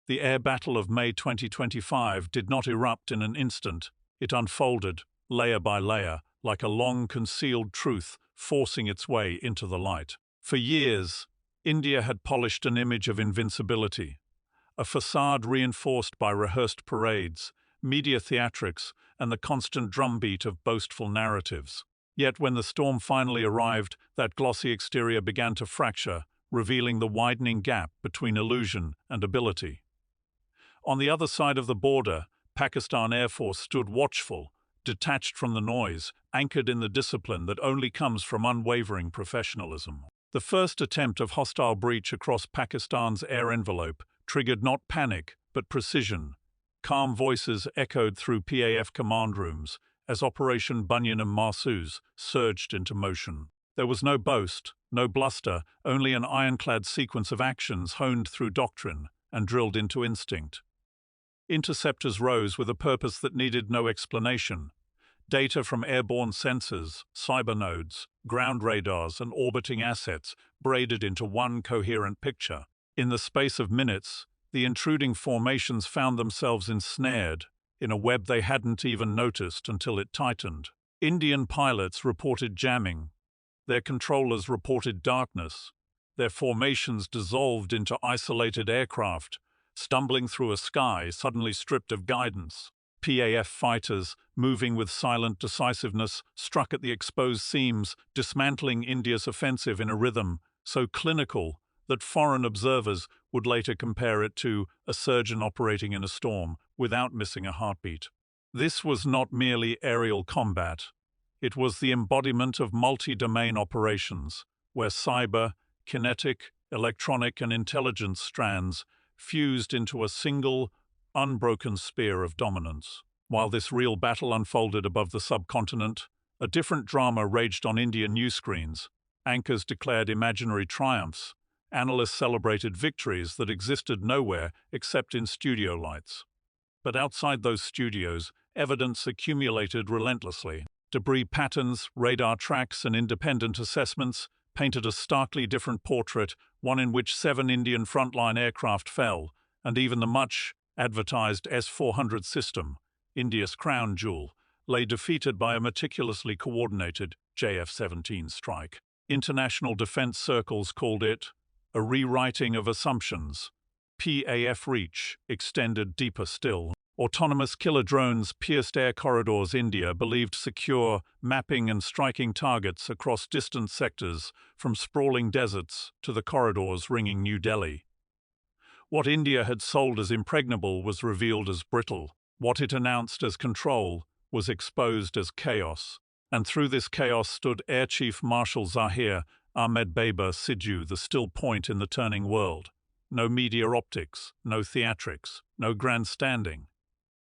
The air battle of May 2025 did not erupt in an instant. It unfolded, layer by layer, like a long-concealed truth forcing its way into the light. For years, India had polished an image of invincibility, a façade reinforced by rehearsed parades, media theatrics, and the constant drumbeat of boastful narratives. Yet when the storm finally arrived, that glossy exterior began to fracture, revealing the widening gap between illusion and ability. On the other side of the border, Pakistan Air Force stood watchful, detached from the noise, anchored in the discipline that only comes from unwavering professionalism. The first attempt of hostile breach across Pakistan's air envelope triggered not panic, but precision. Calm voices echoed through PAF command rooms as Operation Bunyanum Marsoos surged into motion. There was no boast, no bluster, only an ironclad sequence of actions honed through doctrine and drilled into instinct. Interceptors rose with a purpose that needed no explanation. Data from airborne sensors, cyber nodes, ground radars, and orbiting assets braided into one coherent picture. In the space of minutes, the intruding formations found themselves ensnared in a web they hadn't even noticed until it tightened. Indian pilots reported jamming. Their controllers reported darkness. Their formations dissolved into isolated aircraft, stumbling through a sky suddenly stripped of guidance. PAF fighters, moving with silent decisiveness, struck at the exposed seams, dismantling India's offensive in a rhythm so clinical that foreign observers would later compare it to a surgeon operating in a storm without missing a heartbeat. This was not merely aerial combat. It was the embodiment of multi-domain operations, where cyber, kinetic, electronic, and intelligence strands fused into a single, unbroken spear of dominance. While this real battle unfolded above the subcontinent, a different drama raged on Indian news screens. Anchors declared imaginary triumphs. Analysts celebrated victories that existed nowhere except in studio lights. But outside those studios, evidence accumulated relentlessly. Debris patterns, radar tracks, and independent assessments painted a starkly different portrait, one in which 7 Indian frontline aircraft fell, and even the much-advertised S-400 system, India's crown jewel, lay defeated by a meticulously coordinated JF-17 strike. International defense circles called it a rewriting of assumptions. PAF reach extended deeper still. Autonomous killer drones pierced air corridors India believed secure, mapping and striking targets across distant sectors, from sprawling deserts to the corridors ringing New Delhi. What India had sold as impregnable was revealed as brittle. What it announced as control was exposed as chaos. And through this chaos stood Air Chief Marshal Zahir Ahmed Baber Sidhu, the still point in the turning world. No media optics, no theatrics, no grandstanding.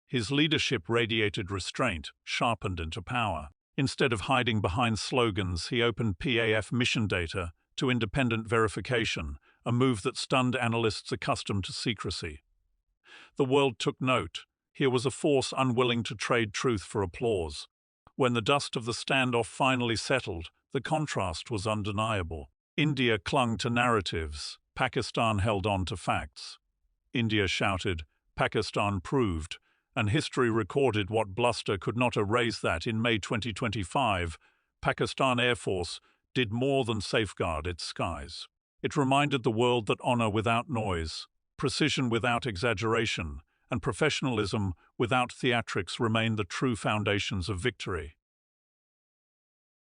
His leadership radiated restraint, sharpened into power. Instead of hiding behind slogans, he opened PAF mission data to independent verification, a move that stunned analysts accustomed to secrecy. The world took note. Here was a force unwilling to trade truth for applause. When the dust of the standoff finally settled, the contrast was undeniable. India clung to narratives. Pakistan held on to facts. India shouted, Pakistan proved, and history recorded what bluster could not erase that. In May 2025, Pakistan Air Force did more than safeguard its skies. It reminded the world that honor without noise, precision without exaggeration, and professionalism without theatrics remain the true foundations of victory.